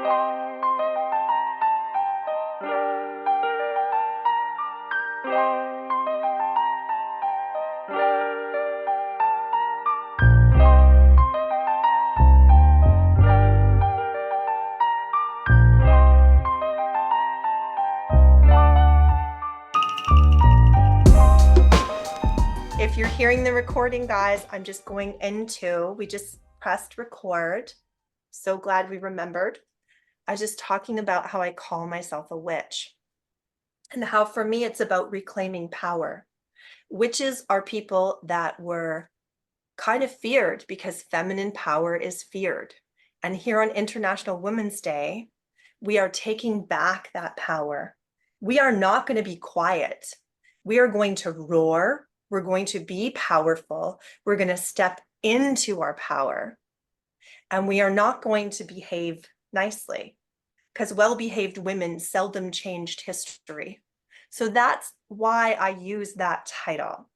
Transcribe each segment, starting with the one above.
If you're hearing the recording, guys, I'm just going into, we just pressed record. So glad we remembered. I was just talking about how I call myself a witch and how for me it's about reclaiming power. Witches are people that were kind of feared because feminine power is feared. And here on International Women's Day, we are taking back that power. We are not going to be quiet. We are going to roar. We're going to be powerful. We're going to step into our power. And we are not going to behave nicely because well-behaved women seldom changed history. So that's why I use that title.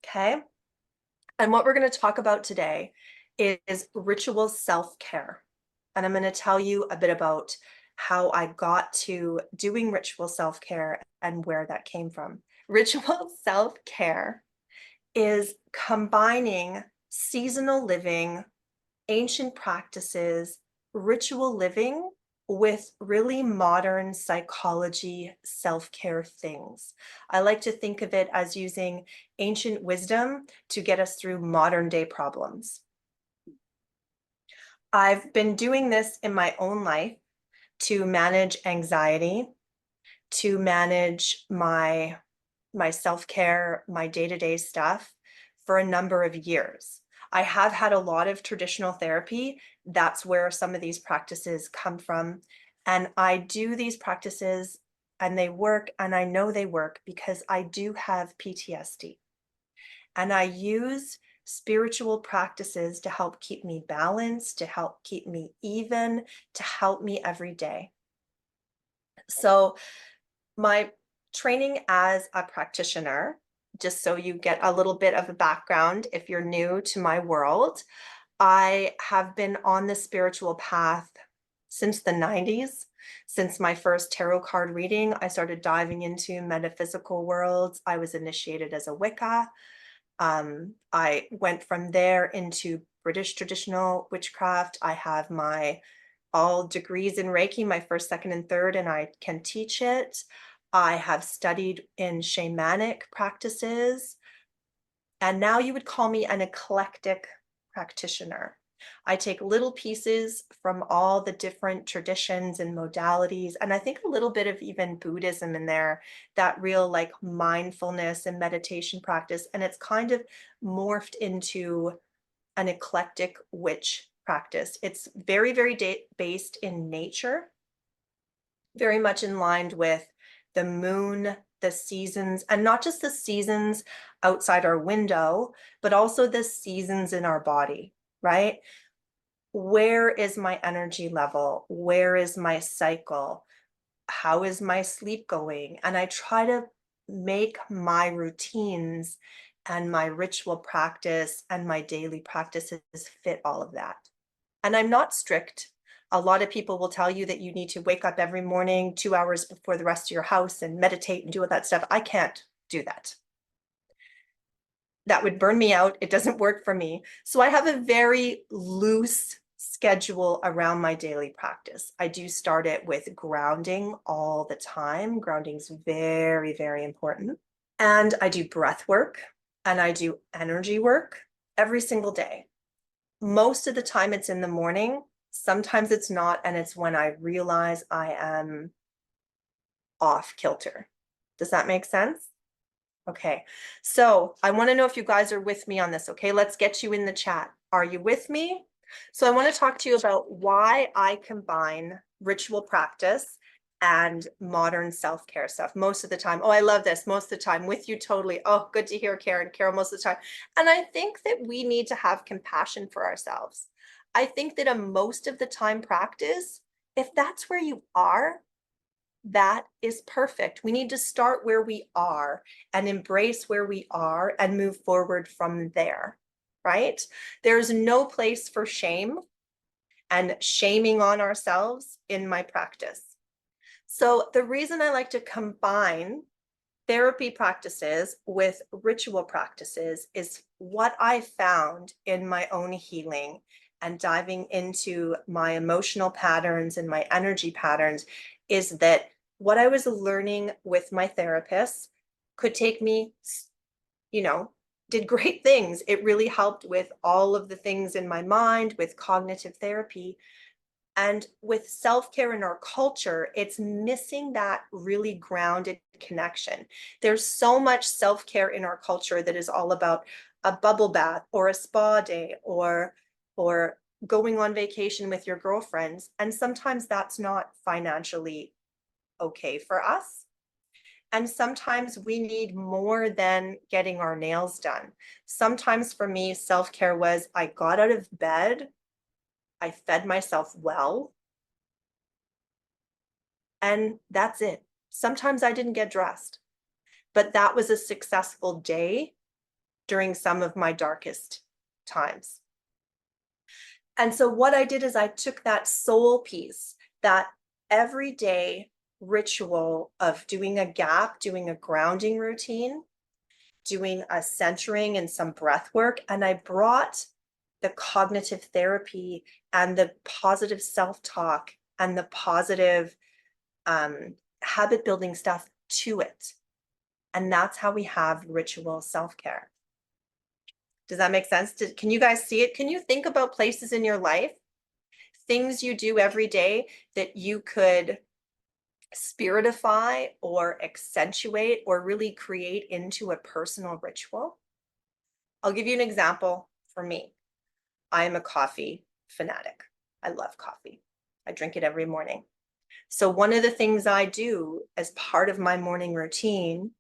Okay. And what we're going to talk about today is ritual self-care. And I'm going to tell you a bit about how I got to doing ritual self-care and where that came from. Ritual self-care is combining seasonal living, ancient practices, ritual living with really modern psychology, self-care things. I like to think of it as using ancient wisdom to get us through modern day problems. I've been doing this in my own life to manage anxiety, to manage my self-care, my day-to-day stuff for a number of years. I have had a lot of traditional therapy. That's where some of these practices come from. And I do these practices and they work, and I know they work because I do have PTSD. And I use spiritual practices to help keep me balanced, to help keep me even, to help me every day. So my training as a practitioner, just so you get a little bit of a background if you're new to my world, I have been on the spiritual path since the 90s. Since my first tarot card reading, I started diving into metaphysical worlds. I was initiated as a Wicca. I went from there into British traditional witchcraft. I have my all degrees in Reiki, my first, second, and third, and I can teach it. I have studied in shamanic practices, and now you would call me an eclectic practitioner. I take little pieces from all the different traditions and modalities, and I think a little bit of even Buddhism in there, that real like mindfulness and meditation practice, and it's kind of morphed into an eclectic witch practice. It's very, very based in nature, very much in line with the moon, the seasons, and not just the seasons outside our window, but also the seasons in our body, right? Where is my energy level? Where is my cycle? How is my sleep going? And I try to make my routines and my ritual practice and my daily practices fit all of that. And I'm not strict. A lot of people will tell you that you need to wake up every morning 2 hours before the rest of your house and meditate and do all that stuff. I can't do that. That would burn me out. It doesn't work for me. So I have a very loose schedule around my daily practice. I do start it with grounding all the time. Grounding is very, very important. And I do breath work and I do energy work every single day. Most of the time it's in the morning. Sometimes it's not, and it's when I realize I am off kilter. Does that make sense? Okay, so I want to know if you guys are with me on this. Okay, let's get you in the chat. Are you with me? So I want to talk to you about why I combine ritual practice and modern self-care stuff most of the time. Oh, I love this. Most of the time with you totally. Oh, good to hear, Karen. Carol, most of the time. And I think that we need to have compassion for ourselves. I think that a most of the time practice, if that's where you are, that is perfect. We need to start where we are and embrace where we are and move forward from there, right? There's no place for shame and shaming on ourselves in my practice. So the reason I like to combine therapy practices with ritual practices is what I found in my own healing and diving into my emotional patterns and my energy patterns is that what I was learning with my therapist could take me, you know, did great things. It really helped with all of the things in my mind, with cognitive therapy. And with self care in our culture, it's missing that really grounded connection. There's so much self care in our culture that is all about a bubble bath or a spa day or going on vacation with your girlfriends. And sometimes that's not financially okay for us. And sometimes we need more than getting our nails done. Sometimes for me, self care was I got out of bed, I fed myself well, and that's it. Sometimes I didn't get dressed, but that was a successful day during some of my darkest times. And so what I did is I took that soul piece, that everyday ritual of doing a gap, doing a grounding routine, doing a centering and some breath work, and I brought the cognitive therapy and the positive self-talk and the positive habit building stuff to it. And that's how we have ritual self care. Does that make sense? Can you guys see it? Can you think about places in your life, things you do every day that you could spiritify or accentuate or really create into a personal ritual? I'll give you an example for me. I am a coffee fanatic. I love coffee. I drink it every morning. So one of the things I do as part of my morning routine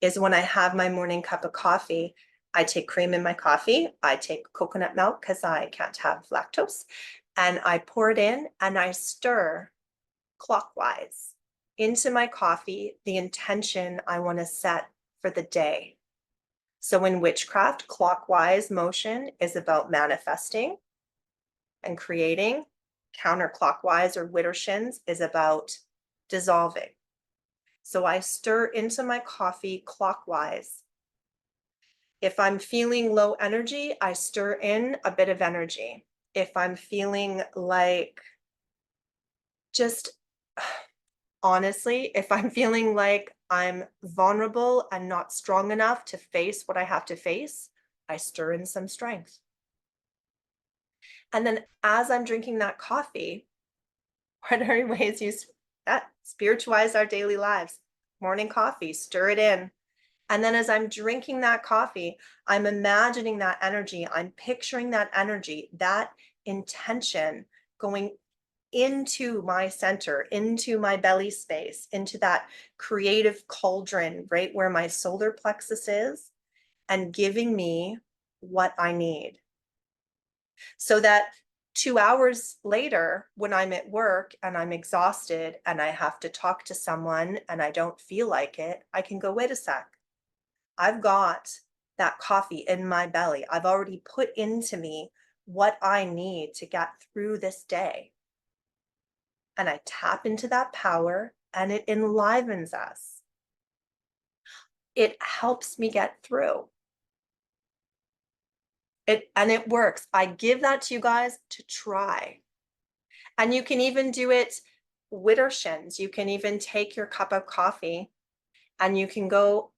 is when I have my morning cup of coffee, I take cream in my coffee. I take coconut milk because I can't have lactose. And I pour it in and I stir clockwise into my coffee the intention I want to set for the day. So in witchcraft, clockwise motion is about manifesting and creating. Counterclockwise or widdershins is about dissolving. So I stir into my coffee clockwise. If I'm feeling low energy, I stir in a bit of energy. If I'm feeling like just honestly, if I'm feeling like I'm vulnerable and not strong enough to face what I have to face, I stir in some strength. And then as I'm drinking that coffee, what are ways you that spiritualize our daily lives? Morning coffee, stir it in. And then as I'm drinking that coffee, I'm imagining that energy, I'm picturing that energy, that intention going into my center, into my belly space, into that creative cauldron, right where my solar plexus is, and giving me what I need. So that 2 hours later, when I'm at work and I'm exhausted and I have to talk to someone and I don't feel like it, I can go, wait a sec. I've got that coffee in my belly. I've already put into me what I need to get through this day. And I tap into that power and it enlivens us. It helps me get through. It works. I give that to you guys to try. And you can even do it widdershins. You can even take your cup of coffee and you can go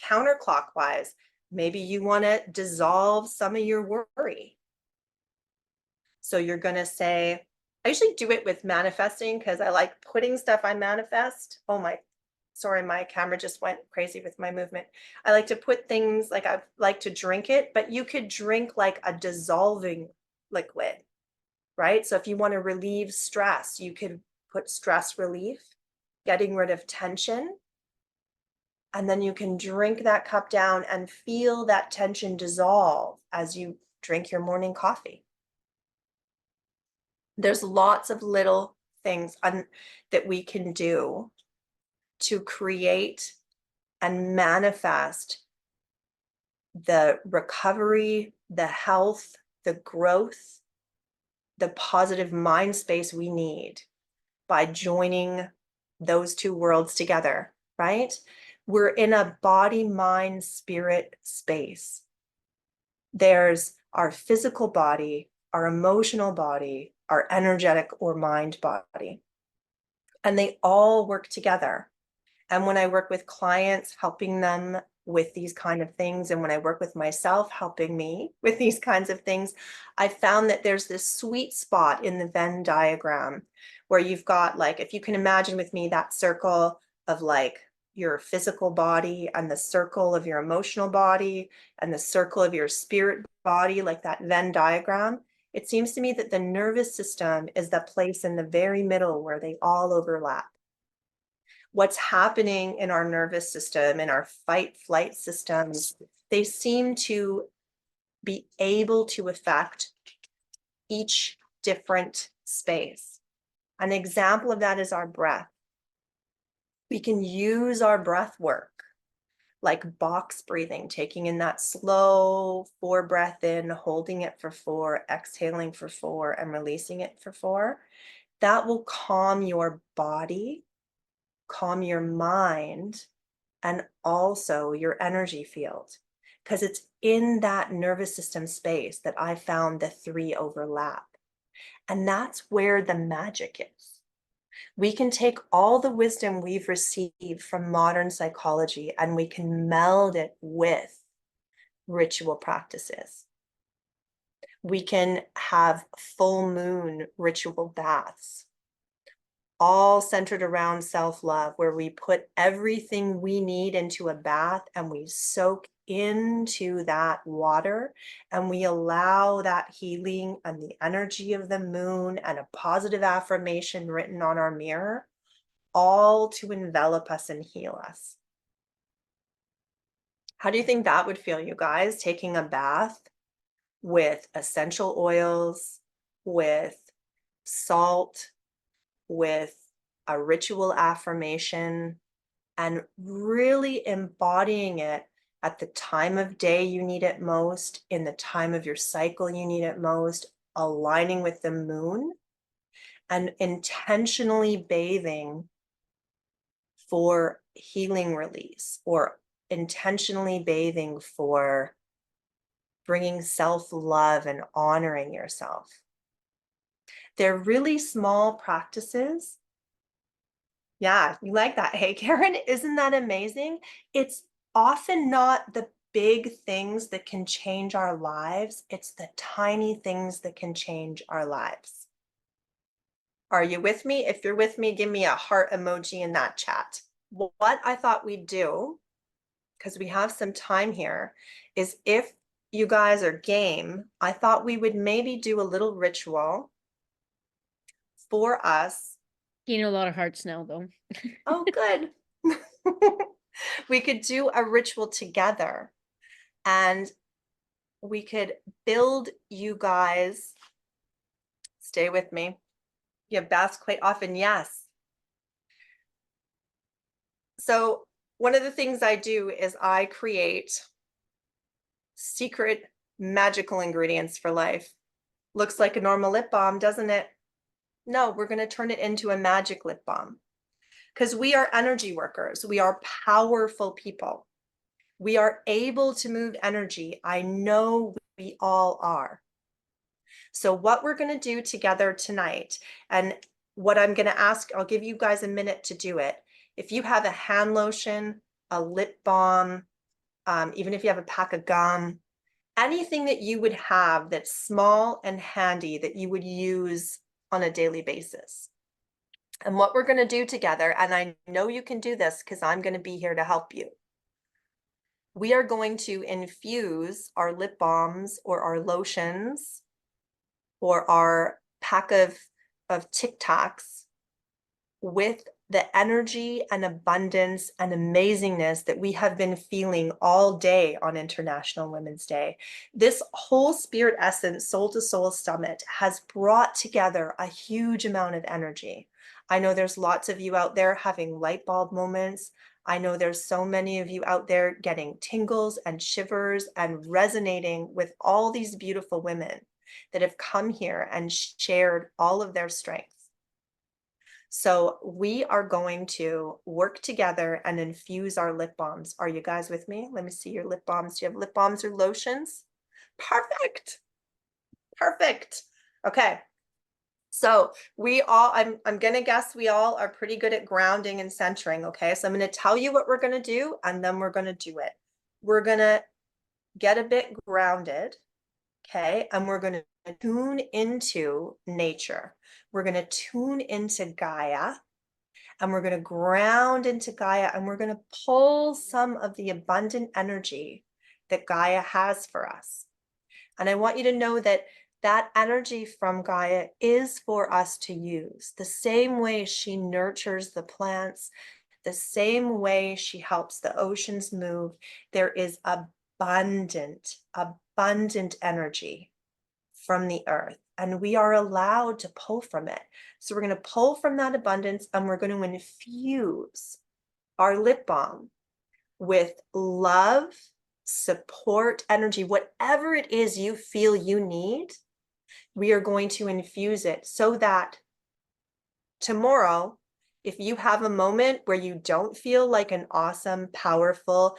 counterclockwise. Maybe you want to dissolve some of your worry. So you're going to say, I usually do it with manifesting because I like putting stuff I manifest. Oh my, sorry, my camera just went crazy with my movement. I like to put things like I like to drink it, but you could drink like a dissolving liquid, right? So if you want to relieve stress, you could put stress relief, getting rid of tension. And then you can drink that cup down and feel that tension dissolve as you drink your morning coffee. There's lots of little things that we can do to create and manifest the recovery, the health, the growth the positive mind space we need by joining those two worlds together, right? We're in a body, mind, spirit space. There's our physical body, our emotional body, our energetic or mind body, and they all work together. And when I work with clients, helping them with these kind of things, and when I work with myself, helping me with these kinds of things, I found that there's this sweet spot in the Venn diagram where you've got, like, if you can imagine with me, that circle of like your physical body and the circle of your emotional body and the circle of your spirit body, like that Venn diagram. It seems to me that the nervous system is the place in the very middle where they all overlap. What's happening in our nervous system, in our fight flight systems, they seem to be able to affect each different space. An example of that is our breath. We can use our breath work, like box breathing, taking in that slow 4 breath in, holding it for 4, exhaling for 4, and releasing it for 4. That will calm your body, calm your mind, and also your energy field, because it's in that nervous system space that I found the 3 overlap. And that's where the magic is. We can take all the wisdom we've received from modern psychology and we can meld it with ritual practices. We can have full moon ritual baths, all centered around self-love, where we put everything we need into a bath and we soak into that water and we allow that healing and the energy of the moon and a positive affirmation written on our mirror all to envelop us and heal us. How do you think that would feel, you guys, taking a bath with essential oils, with salt, with a ritual affirmation, and really embodying it at the time of day you need it most, in the time of your cycle you need it most, aligning with the moon, and intentionally bathing for healing release, or intentionally bathing for bringing self-love and honoring yourself. They're really small practices. Yeah, you like that. Hey, Karen, isn't that amazing? It's often not the big things that can change our lives. It's the tiny things that can change our lives. Are you with me? If you're with me, give me a heart emoji in that chat. What I thought we'd do, because we have some time here, is if you guys are game, I thought we would maybe do a little ritual for us. Gain a lot of hearts now, though. Oh, good. We could do a ritual together and we could build you guys. Stay with me. You have baths quite often, yes. So one of the things I do is I create secret magical ingredients for life. Looks like a normal lip balm, doesn't it? No, we're going to turn it into a magic lip balm, because we are energy workers. We are powerful people. We are able to move energy. I know we all are. So what we're going to do together tonight, and what I'm going to ask, I'll give you guys a minute to do it. If you have a hand lotion, a lip balm, even if you have a pack of gum, anything that you would have that's small and handy that you would use on a daily basis. And what we're going to do together, and I know you can do this because I'm going to be here to help you. We are going to infuse our lip balms or our lotions or our pack of Tic Tacs with the energy and abundance and amazingness that we have been feeling all day on International Women's Day. This whole Spirit Essence Soul to Soul Summit has brought together a huge amount of energy. I know there's lots of you out there having light bulb moments. I know there's so many of you out there getting tingles and shivers and resonating with all these beautiful women. that have come here and shared all of their strengths. So we are going to work together and infuse our lip balms. Are you guys with me? Let me see your lip balms. Do you have lip balms or lotions? Perfect. Perfect. Okay. So I'm going to guess we all are pretty good at grounding and centering. Okay. So I'm going to tell you what we're going to do, and then we're going to do it. We're going to get a bit grounded. Okay. And we're going to tune into nature. We're going to tune into Gaia, and we're going to ground into Gaia, and we're going to pull some of the abundant energy that Gaia has for us. And I want you to know that that energy from Gaia is for us to use. The same way she nurtures the plants, the same way she helps the oceans move, there is abundant energy from the earth, and we are allowed to pull from it. So we're going to pull from that abundance, and we're going to infuse our lip balm with love, support, energy, whatever it is you feel you need. We are going to infuse it so that tomorrow, if you have a moment where you don't feel like an awesome, powerful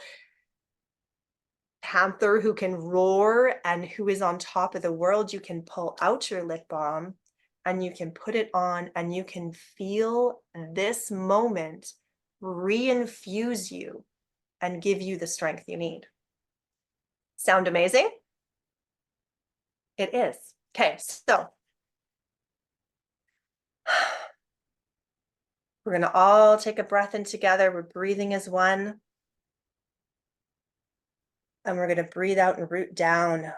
panther who can roar and who is on top of the world, you can pull out your lip balm and you can put it on, and you can feel this moment reinfuse you and give you the strength you need. Sound amazing? It is. Okay, so we're going to all take a breath in together. We're breathing as one. And we're going to breathe out and root down.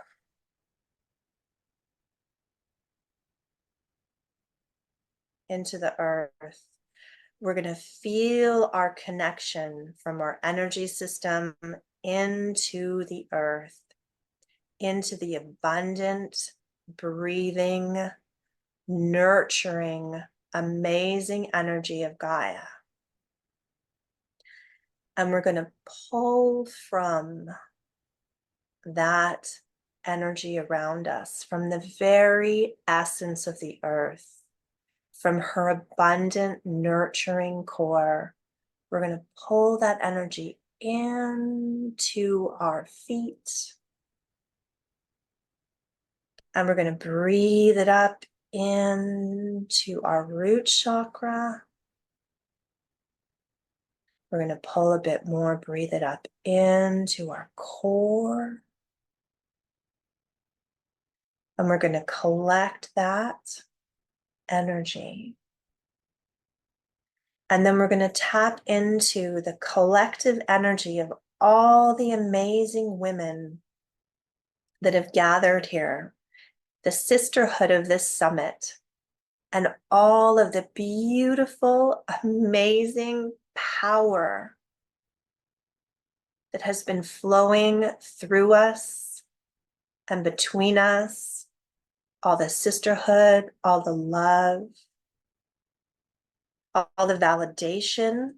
Into the earth. We're going to feel our connection from our energy system into the earth, into the abundant, breathing, nurturing, amazing energy of Gaia. And we're going to pull from that energy around us, from the very essence of the earth, from her abundant, nurturing core. We're going to pull that energy into our feet. And we're going to breathe it up into our root chakra. We're going to pull a bit more, breathe it up into our core. And we're going to collect that energy. And then we're going to tap into the collective energy of all the amazing women that have gathered here, the sisterhood of this summit, and all of the beautiful, amazing power that has been flowing through us and between us, all the sisterhood, all the love, all the validation.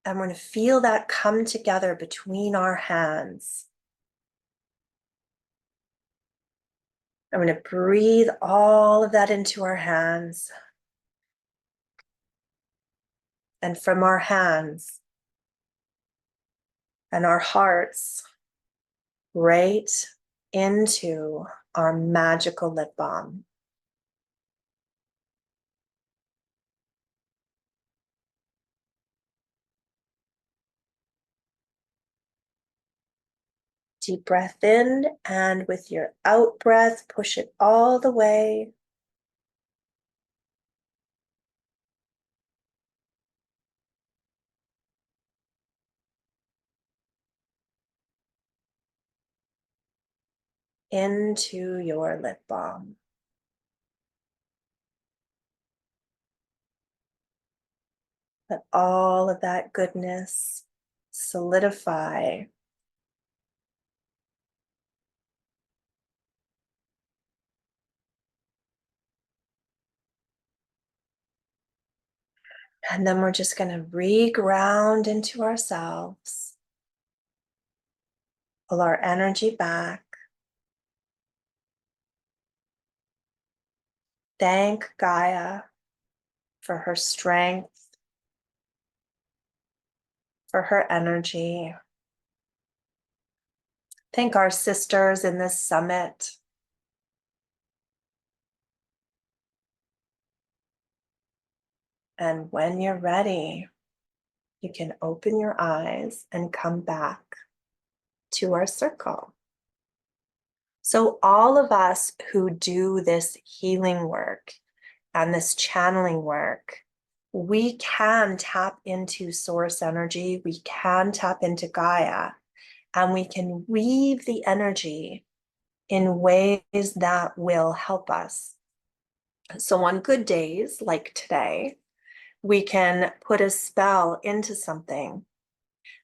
And we're going to feel that come together between our hands. I'm going to breathe all of that into our hands. And from our hands and our hearts, right into our magical lip balm. Deep breath in, and with your out breath, push it all the way. Into your lip balm. Let all of that goodness solidify. And then we're just going to re-ground into ourselves. Pull our energy back. Thank Gaia for her strength, for her energy. Thank our sisters in this summit. And when you're ready, you can open your eyes and come back to our circle. So all of us who do this healing work and this channeling work, we can tap into source energy, we can tap into Gaia, and we can weave the energy in ways that will help us. So on good days like today, we can put a spell into something.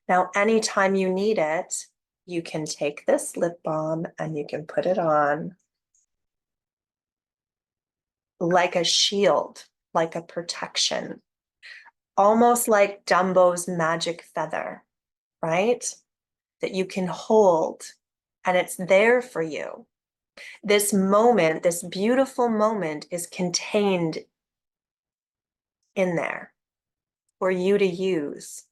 Now, anytime you need it, you can take this lip balm and you can put it on like a shield, like a protection, almost like Dumbo's magic feather, right? That you can hold and it's there for you. This moment, this beautiful moment is contained in there for you to use.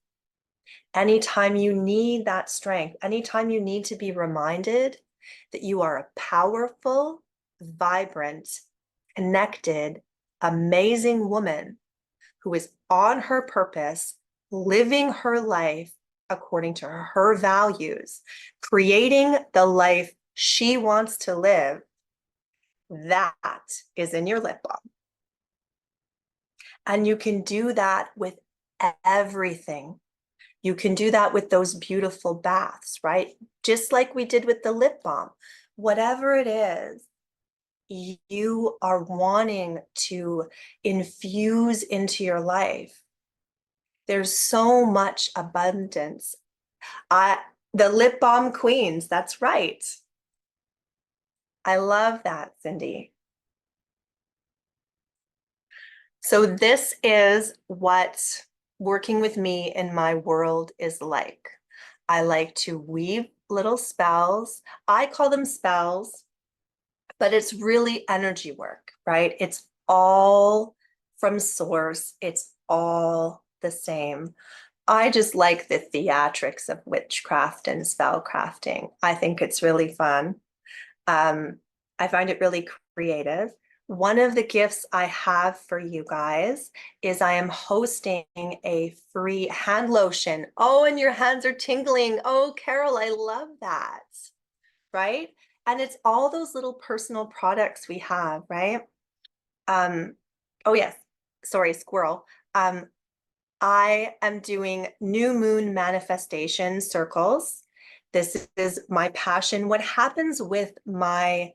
Anytime you need that strength, anytime you need to be reminded that you are a powerful, vibrant, connected, amazing woman who is on her purpose, living her life according to her values, creating the life she wants to live, that is in your lip balm. And you can do that with everything. You can do that with those beautiful baths, right? Just like we did with the lip balm. Whatever it is you are wanting to infuse into your life, there's so much abundance. The lip balm queens, that's right. I love that, Cindy. So this is what working with me in my world is like. I like to weave little spells. I call them spells, but it's really energy work, right? It's all from source. It's all the same. I just like the theatrics of witchcraft and spell crafting. I think it's really fun. I find it really creative. One of the gifts I have for you guys is I am hosting a free hand lotion. Oh, and your hands are tingling. Oh, Carol, I love that. Right? And it's all those little personal products we have, right? Oh yes, sorry, squirrel. I am doing new moon manifestation circles. This is my passion. What happens with my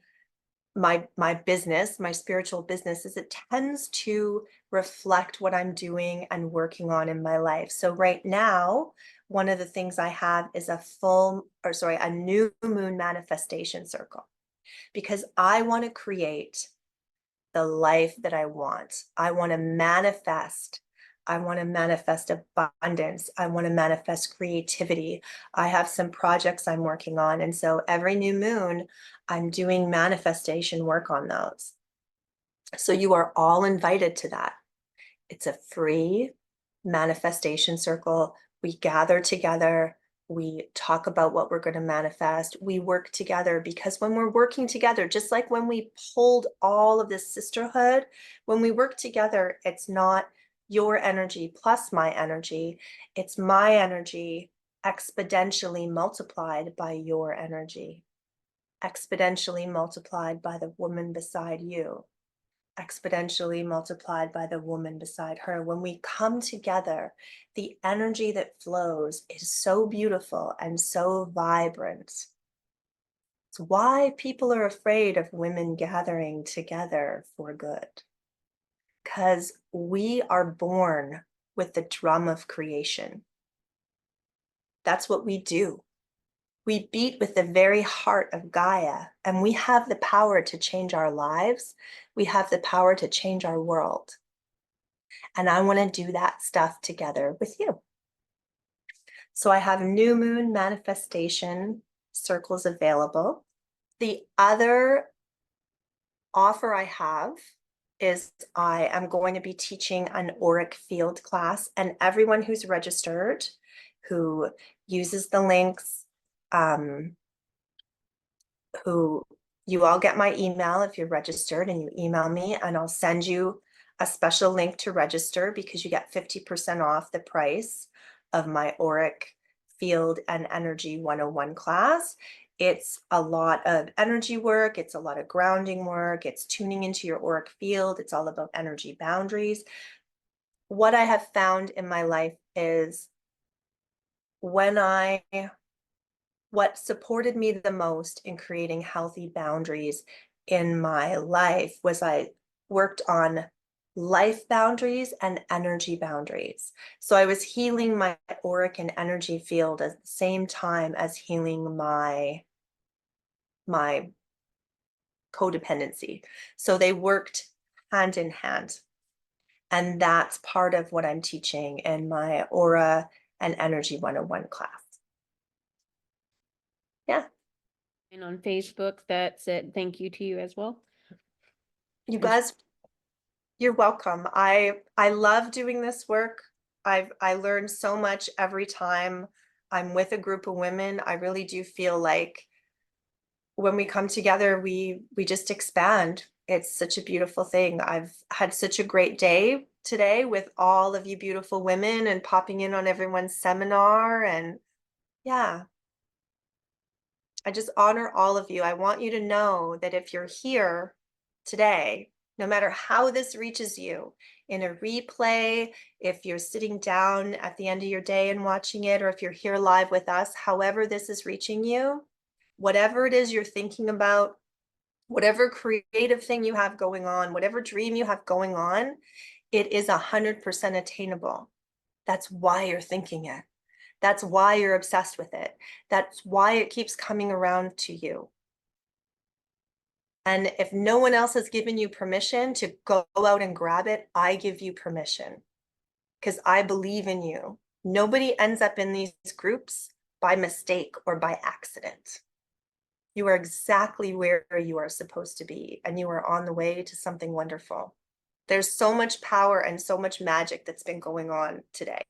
business, my spiritual business, is it tends to reflect what I'm doing and working on in my life. So right now, one of the things I have is a new moon manifestation circle, because I want to create the life that I want. I want to manifest. I want to manifest abundance. I want to manifest creativity. I have some projects I'm working on. And so every new moon, I'm doing manifestation work on those. So you are all invited to that. It's a free manifestation circle. We gather together. We talk about what we're going to manifest. We work together, because when we're working together, just like when we pulled all of this sisterhood, when we work together, it's not your energy plus my energy. It's my energy exponentially multiplied by your energy, exponentially multiplied by the woman beside you, exponentially multiplied by the woman beside her. When we come together, the energy that flows is so beautiful and so vibrant. It's why people are afraid of women gathering together for good, because we are born with the drum of creation. That's what we do. We beat with the very heart of Gaia, and we have the power to change our lives. We have the power to change our world. And I want to do that stuff together with you. So I have new moon manifestation circles available. The other offer I have is I am going to be teaching an auric field class, and everyone who's registered, who uses the links, who you all get my email if you're registered, and you email me, and I'll send you a special link to register because you get 50% off the price of my auric field and energy 101 class. It's a lot of energy work, it's a lot of grounding work, it's tuning into your auric field, it's all about energy boundaries. What I have found in my life is when what supported me the most in creating healthy boundaries in my life was I worked on life boundaries and energy boundaries. So I was healing my auric and energy field at the same time as healing my codependency. So they worked hand in hand. And that's part of what I'm teaching in my Aura and Energy 101 class. Yeah. And on Facebook that said thank you to you as well. You guys, you're welcome. I love doing this work. I learn so much every time I'm with a group of women. I really do feel like when we come together, we just expand. It's such a beautiful thing. I've had such a great day today with all of you beautiful women and popping in on everyone's seminar. And yeah, I just honor all of you. I want you to know that if you're here today, no matter how this reaches you in a replay, if you're sitting down at the end of your day and watching it, or if you're here live with us, however this is reaching you, whatever it is you're thinking about, whatever creative thing you have going on, whatever dream you have going on, it is 100% attainable. That's why you're thinking it. That's why you're obsessed with it. That's why it keeps coming around to you. And if no one else has given you permission to go out and grab it, I give you permission because I believe in you. Nobody ends up in these groups by mistake or by accident. You are exactly where you are supposed to be, and you are on the way to something wonderful. There's so much power and so much magic that's been going on today.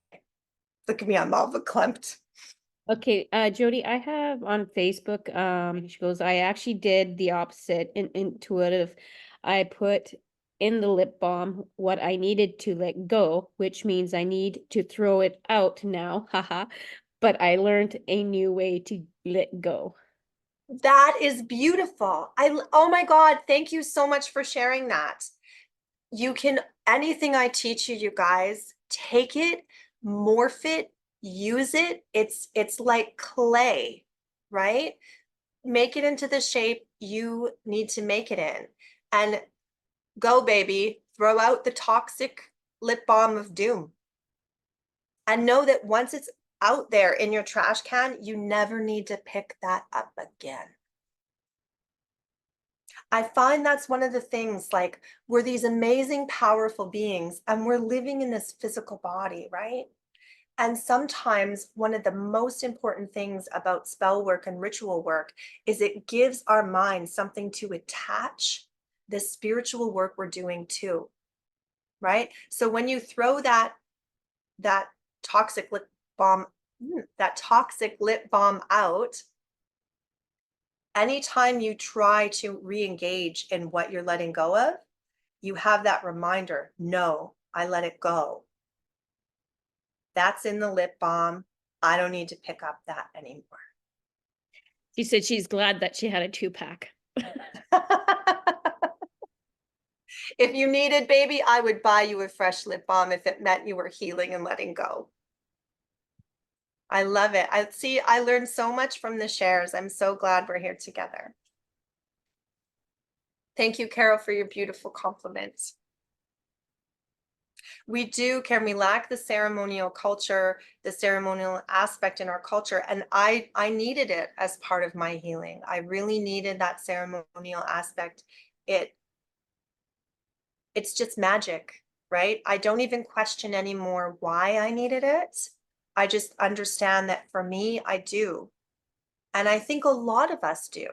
Look at me, I'm all verklempt. Okay, Jody, I have on Facebook, she goes, I actually did the opposite in intuitive. I put in the lip balm what I needed to let go, which means I need to throw it out now. Haha. But I learned a new way to let go. That is beautiful. Oh my God, thank you so much for sharing that. You can, anything I teach you, you guys, take it, morph it, use it. It's like clay, right? Make it into the shape you need to make it in. And go, baby, throw out the toxic lip balm of doom. And know that once it's out there in your trash can, you never need to pick that up again. I find that's one of the things, like, we're these amazing, powerful beings, and we're living in this physical body, right? And sometimes one of the most important things about spell work and ritual work is it gives our mind something to attach the spiritual work we're doing to, right? So when you throw that toxic lip balm, that toxic lip balm out, anytime you try to re-engage in what you're letting go of, you have that reminder, no, I let it go. That's in the lip balm. I don't need to pick up that anymore. She said she's glad that she had a 2-pack. If you needed, baby, I would buy you a fresh lip balm if it meant you were healing and letting go. I love it. I learned so much from the shares. I'm so glad we're here together. Thank you, Carol, for your beautiful compliments. Can we lack the ceremonial culture, the ceremonial aspect in our culture? And I needed it as part of my healing. I really needed that ceremonial aspect. It's just magic, right? I don't even question anymore why I needed it. I just understand that for me, I do. And I think a lot of us do.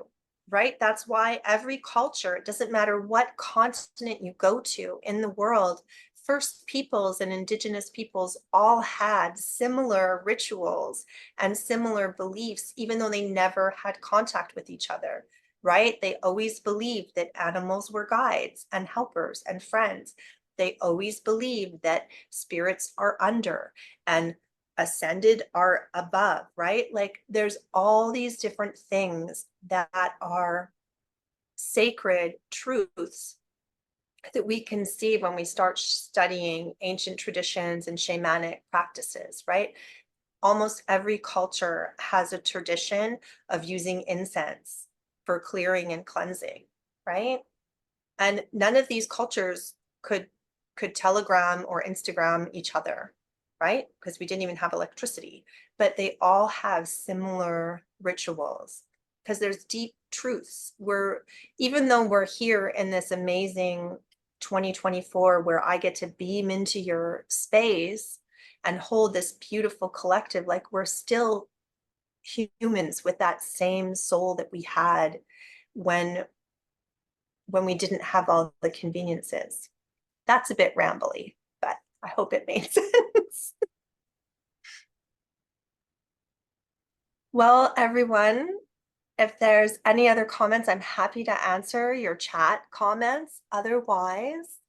right? That's why every culture, it doesn't matter what continent you go to in the world, First Peoples and Indigenous peoples all had similar rituals and similar beliefs, even though they never had contact with each other, right? They always believed that animals were guides and helpers and friends. They always believed that spirits are under and ascended are above, right? Like there's all these different things that are sacred truths that we can see when we start studying ancient traditions and shamanic practices, right? Almost every culture has a tradition of using incense for clearing and cleansing, right? And none of these cultures could telegram or Instagram each other, right? Because we didn't even have electricity, but they all have similar rituals because there's deep truths. Even though we're here in this amazing 2024 where I get to beam into your space and hold this beautiful collective, like we're still humans with that same soul that we had when we didn't have all the conveniences. That's a bit rambly, but I hope it made sense. Well, everyone, if there's any other comments, I'm happy to answer your chat comments. Otherwise,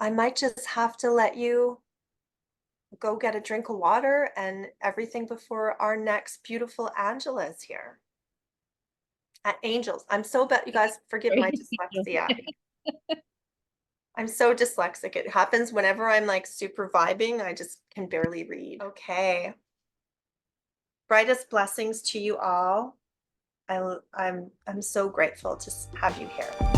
I might just have to let you go get a drink of water and everything before our next beautiful Angela's here. At Angels. I'm so bad, you guys forgive my dyslexia. I'm so dyslexic. It happens whenever I'm like super vibing, I just can barely read. Okay. Brightest blessings to you all. I'm so grateful to have you here.